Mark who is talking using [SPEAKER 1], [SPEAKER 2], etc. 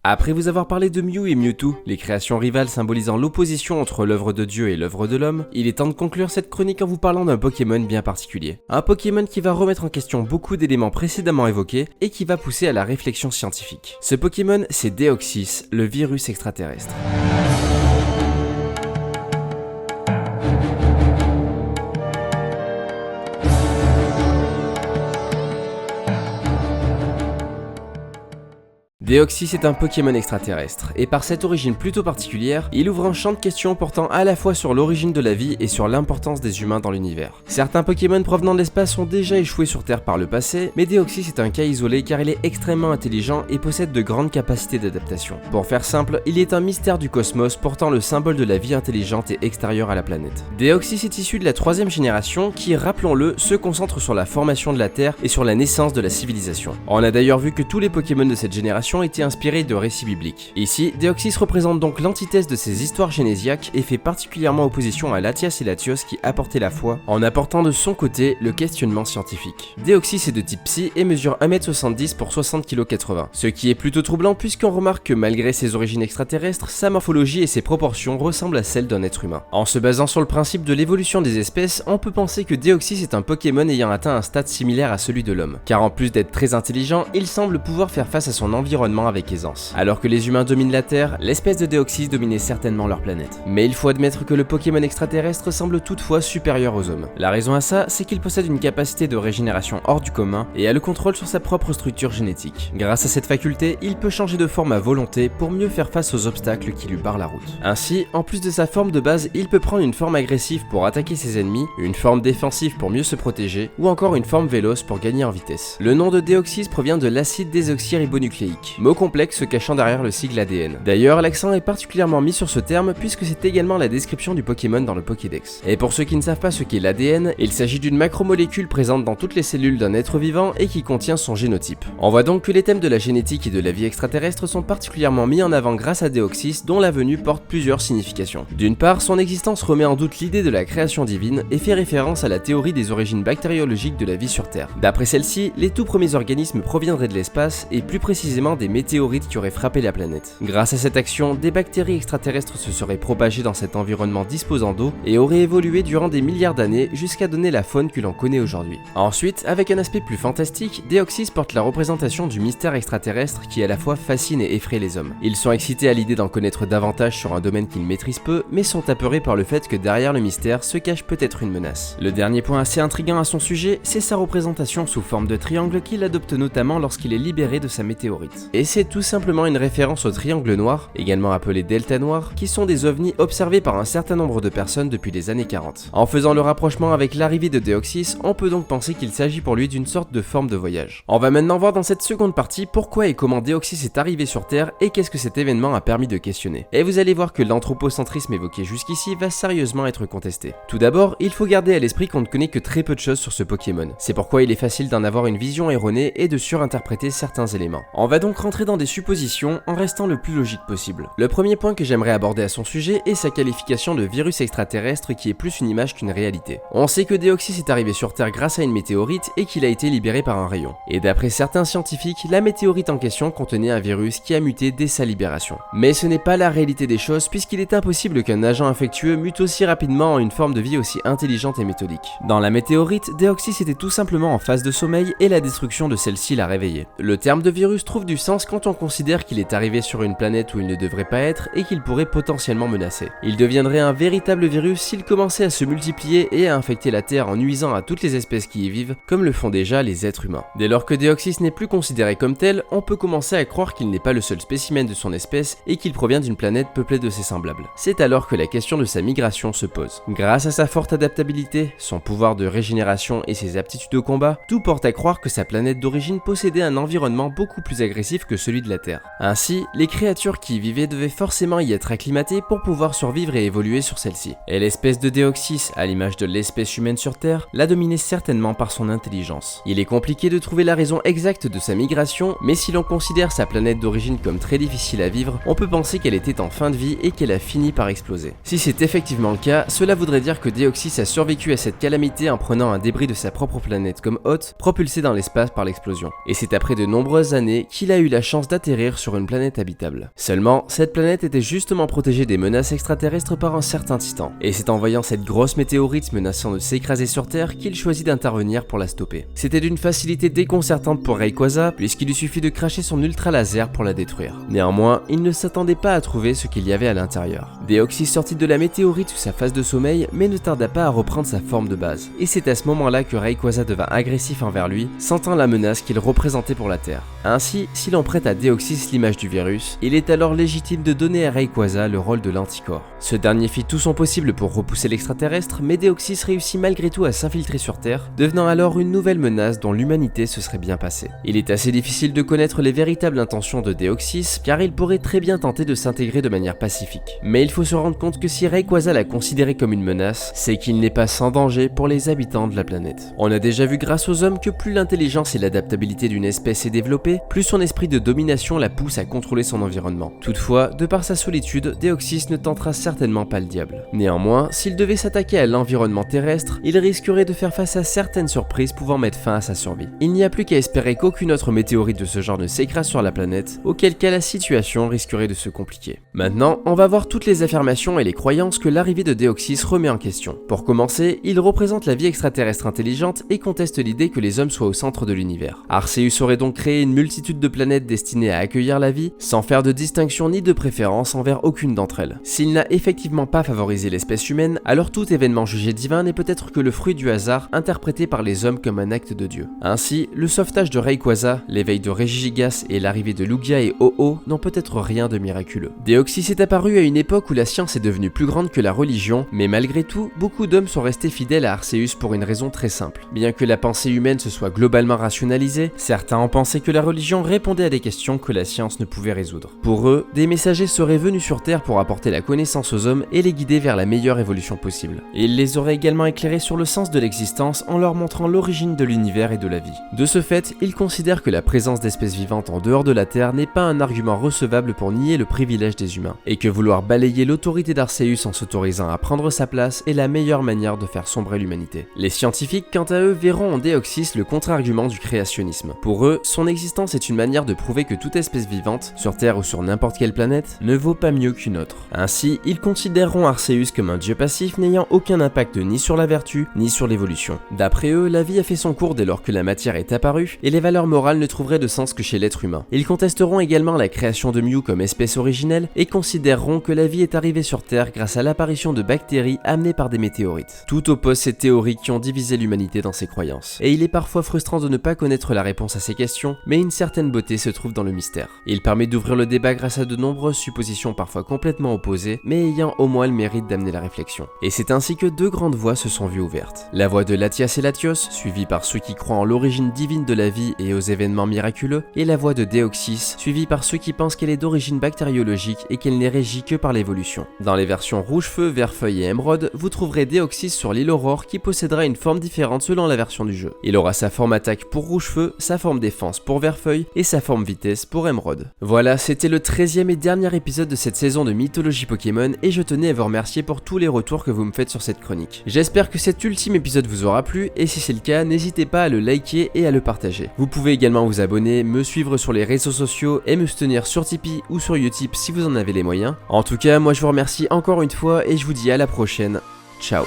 [SPEAKER 1] Après vous avoir parlé de Mew et Mewtwo, les créations rivales symbolisant l'opposition entre l'œuvre de Dieu et l'œuvre de l'homme, il est temps de conclure cette chronique en vous parlant d'un Pokémon bien particulier. Un Pokémon qui va remettre en question beaucoup d'éléments précédemment évoqués et qui va pousser à la réflexion scientifique. Ce Pokémon, c'est Deoxys, le virus extraterrestre. Deoxys est un Pokémon extraterrestre, et par cette origine plutôt particulière, il ouvre un champ de questions portant à la fois sur l'origine de la vie et sur l'importance des humains dans l'univers. Certains Pokémon provenant de l'espace ont déjà échoué sur Terre par le passé, mais Deoxys est un cas isolé car il est extrêmement intelligent et possède de grandes capacités d'adaptation. Pour faire simple, il est un mystère du cosmos portant le symbole de la vie intelligente et extérieure à la planète. Deoxys est issu de la 3e génération qui, rappelons-le, se concentre sur la formation de la Terre et sur la naissance de la civilisation. On a d'ailleurs vu que tous les Pokémon de cette génération été inspiré de récits bibliques. Ici, Deoxys représente donc l'antithèse de ces histoires génésiaques et fait particulièrement opposition à Latias et Latios qui apportaient la foi, en apportant de son côté le questionnement scientifique. Deoxys est de type Psy et mesure 1m70 pour 60,80 kg, ce qui est plutôt troublant puisqu'on remarque que malgré ses origines extraterrestres, sa morphologie et ses proportions ressemblent à celles d'un être humain. En se basant sur le principe de l'évolution des espèces, on peut penser que Deoxys est un Pokémon ayant atteint un stade similaire à celui de l'homme, car en plus d'être très intelligent, il semble pouvoir faire face à son environnement avec aisance. Alors que les humains dominent la Terre, l'espèce de Deoxys dominait certainement leur planète. Mais il faut admettre que le Pokémon extraterrestre semble toutefois supérieur aux hommes. La raison à ça, c'est qu'il possède une capacité de régénération hors du commun et a le contrôle sur sa propre structure génétique. Grâce à cette faculté, il peut changer de forme à volonté pour mieux faire face aux obstacles qui lui barrent la route. Ainsi, en plus de sa forme de base, il peut prendre une forme agressive pour attaquer ses ennemis, une forme défensive pour mieux se protéger, ou encore une forme véloce pour gagner en vitesse. Le nom de Deoxys provient de l'acide désoxyribonucléique, mot complexe se cachant derrière le sigle ADN. D'ailleurs, l'accent est particulièrement mis sur ce terme puisque c'est également la description du Pokémon dans le Pokédex. Et pour ceux qui ne savent pas ce qu'est l'ADN, il s'agit d'une macromolécule présente dans toutes les cellules d'un être vivant et qui contient son génotype. On voit donc que les thèmes de la génétique et de la vie extraterrestre sont particulièrement mis en avant grâce à Deoxys dont la venue porte plusieurs significations. D'une part, son existence remet en doute l'idée de la création divine et fait référence à la théorie des origines bactériologiques de la vie sur Terre. D'après celle-ci, les tout premiers organismes proviendraient de l'espace et plus précisément des météorites qui auraient frappé la planète. Grâce à cette action, des bactéries extraterrestres se seraient propagées dans cet environnement disposant d'eau et auraient évolué durant des milliards d'années jusqu'à donner la faune que l'on connaît aujourd'hui. Ensuite, avec un aspect plus fantastique, Deoxys porte la représentation du mystère extraterrestre qui à la fois fascine et effraie les hommes. Ils sont excités à l'idée d'en connaître davantage sur un domaine qu'ils maîtrisent peu, mais sont apeurés par le fait que derrière le mystère se cache peut-être une menace. Le dernier point assez intriguant à son sujet, c'est sa représentation sous forme de triangle qu'il adopte notamment lorsqu'il est libéré de sa météorite. Et c'est tout simplement une référence au triangle noir, également appelé delta noir, qui sont des ovnis observés par un certain nombre de personnes depuis les années 40. En faisant le rapprochement avec l'arrivée de Deoxys, on peut donc penser qu'il s'agit pour lui d'une sorte de forme de voyage. On va maintenant voir dans cette seconde partie pourquoi et comment Deoxys est arrivé sur Terre et qu'est-ce que cet événement a permis de questionner. Et vous allez voir que l'anthropocentrisme évoqué jusqu'ici va sérieusement être contesté. Tout d'abord, il faut garder à l'esprit qu'on ne connaît que très peu de choses sur ce Pokémon. C'est pourquoi il est facile d'en avoir une vision erronée et de surinterpréter certains éléments. On va donc rentrer dans des suppositions en restant le plus logique possible. Le premier point que j'aimerais aborder à son sujet est sa qualification de virus extraterrestre qui est plus une image qu'une réalité. On sait que Deoxys est arrivé sur Terre grâce à une météorite et qu'il a été libéré par un rayon. Et d'après certains scientifiques, la météorite en question contenait un virus qui a muté dès sa libération. Mais ce n'est pas la réalité des choses puisqu'il est impossible qu'un agent infectieux mute aussi rapidement en une forme de vie aussi intelligente et méthodique. Dans la météorite, Deoxys était tout simplement en phase de sommeil et la destruction de celle-ci l'a réveillé. Le terme de virus trouve du sens quand on considère qu'il est arrivé sur une planète où il ne devrait pas être et qu'il pourrait potentiellement menacer. Il deviendrait un véritable virus s'il commençait à se multiplier et à infecter la Terre en nuisant à toutes les espèces qui y vivent, comme le font déjà les êtres humains. Dès lors que Deoxys n'est plus considéré comme tel, on peut commencer à croire qu'il n'est pas le seul spécimen de son espèce et qu'il provient d'une planète peuplée de ses semblables. C'est alors que la question de sa migration se pose. Grâce à sa forte adaptabilité, son pouvoir de régénération et ses aptitudes au combat, tout porte à croire que sa planète d'origine possédait un environnement beaucoup plus agressif que celui de la Terre. Ainsi, les créatures qui y vivaient devaient forcément y être acclimatées pour pouvoir survivre et évoluer sur celle-ci. Et l'espèce de Deoxys, à l'image de l'espèce humaine sur Terre, l'a dominé certainement par son intelligence. Il est compliqué de trouver la raison exacte de sa migration, mais si l'on considère sa planète d'origine comme très difficile à vivre, on peut penser qu'elle était en fin de vie et qu'elle a fini par exploser. Si c'est effectivement le cas, cela voudrait dire que Deoxys a survécu à cette calamité en prenant un débris de sa propre planète comme hôte, propulsé dans l'espace par l'explosion. Et c'est après de nombreuses années qu'il a eu la chance d'atterrir sur une planète habitable. Seulement, cette planète était justement protégée des menaces extraterrestres par un certain Titan, et c'est en voyant cette grosse météorite menaçant de s'écraser sur Terre qu'il choisit d'intervenir pour la stopper. C'était d'une facilité déconcertante pour Rayquaza, puisqu'il lui suffit de cracher son ultra laser pour la détruire. Néanmoins, il ne s'attendait pas à trouver ce qu'il y avait à l'intérieur. Deoxys sortit de la météorite sous sa phase de sommeil, mais ne tarda pas à reprendre sa forme de base. Et c'est à ce moment-là que Rayquaza devint agressif envers lui, sentant la menace qu'il représentait pour la Terre. Ainsi, si l'on prête à Deoxys l'image du virus, il est alors légitime de donner à Rayquaza le rôle de l'anticorps. Ce dernier fit tout son possible pour repousser l'extraterrestre, mais Deoxys réussit malgré tout à s'infiltrer sur Terre, devenant alors une nouvelle menace dont l'humanité se serait bien passée. Il est assez difficile de connaître les véritables intentions de Deoxys, car il pourrait très bien tenter de s'intégrer de manière pacifique. Mais il faut se rendre compte que si Rayquaza l'a considéré comme une menace, c'est qu'il n'est pas sans danger pour les habitants de la planète. On a déjà vu grâce aux hommes que plus l'intelligence et l'adaptabilité d'une espèce est développée, plus son esprit de domination la pousse à contrôler son environnement. Toutefois, de par sa solitude, Deoxys ne tentera certainement pas le diable. Néanmoins, s'il devait s'attaquer à l'environnement terrestre, il risquerait de faire face à certaines surprises pouvant mettre fin à sa survie. Il n'y a plus qu'à espérer qu'aucune autre météorite de ce genre ne s'écrase sur la planète, auquel cas la situation risquerait de se compliquer. Maintenant, on va voir toutes les affirmations et les croyances que l'arrivée de Deoxys remet en question. Pour commencer, il représente la vie extraterrestre intelligente et conteste l'idée que les hommes soient au centre de l'univers. Arceus aurait donc créé une multitude de planètes destinées à accueillir la vie, sans faire de distinction ni de préférence envers aucune d'entre elles. S'il n'a effectivement pas favorisé l'espèce humaine, alors tout événement jugé divin n'est peut-être que le fruit du hasard interprété par les hommes comme un acte de Dieu. Ainsi, le sauvetage de Rayquaza, l'éveil de Regigigas et l'arrivée de Lugia et Ho-Oh n'ont peut-être rien de miraculeux. Deoxys est apparu à une époque où la science est devenue plus grande que la religion, mais malgré tout, beaucoup d'hommes sont restés fidèles à Arceus pour une raison très simple. Bien que la pensée humaine se soit globalement rationalisée, certains ont pensé que la religion répondait à des questions que la science ne pouvait résoudre. Pour eux, des messagers seraient venus sur Terre pour apporter la connaissance aux hommes et les guider vers la meilleure évolution possible. Et ils les auraient également éclairés sur le sens de l'existence en leur montrant l'origine de l'univers et de la vie. De ce fait, ils considèrent que la présence d'espèces vivantes en dehors de la Terre n'est pas un argument recevable pour nier le privilège des humains, et que vouloir balayer l'autorité d'Arceus en s'autorisant à prendre sa place est la meilleure manière de faire sombrer l'humanité. Les scientifiques, quant à eux, verront en Deoxys le contre-argument du créationnisme. Pour eux, son existence est une manière de prouver que toute espèce vivante, sur Terre ou sur n'importe quelle planète, ne vaut pas mieux qu'une autre. Ainsi, ils considéreront Arceus comme un dieu passif n'ayant aucun impact ni sur la vertu, ni sur l'évolution. D'après eux, la vie a fait son cours dès lors que la matière est apparue, et les valeurs morales ne trouveraient de sens que chez l'être humain. Ils contesteront également la création de Mew comme espèce originelle, et considéreront que la vie est arrivée sur Terre grâce à l'apparition de bactéries amenées par des météorites. Tout oppose ces théories qui ont divisé l'humanité dans ses croyances. Et il est parfois frustrant de ne pas connaître la réponse à ces questions, mais une certaine beauté se trouve dans le mystère. Il permet d'ouvrir le débat grâce à de nombreuses suppositions parfois complètement opposées, mais ayant au moins le mérite d'amener la réflexion. Et c'est ainsi que deux grandes voies se sont vues ouvertes. La voie de Latias et Latios, suivie par ceux qui croient en l'origine divine de la vie et aux événements miraculeux, et la voie de Deoxys, suivie par ceux qui pensent qu'elle est d'origine bactériologique et qu'elle n'est régie que par l'évolution. Dans les versions Rouge-Feu, Vert-Feuille et Émeraude, vous trouverez Deoxys sur l'île Aurore qui possédera une forme différente selon la version du jeu. Il aura sa forme attaque pour Rouge-Feu, sa forme défense pour Vert-Feuille et sa forme vitesse pour Émeraude. Voilà, c'était le 13e et dernier épisode de cette saison de Mythologie Pokémon et je tenais à vous remercier pour tous les retours que vous me faites sur cette chronique. J'espère que cet ultime épisode vous aura plu et si c'est le cas, n'hésitez pas à le liker et à le partager. Vous pouvez également vous abonner, me suivre sur les réseaux sociaux et me soutenir sur Tipeee ou sur Utip si vous en avez les moyens. En tout cas, moi je vous remercie encore une fois et je vous dis à la prochaine. Ciao.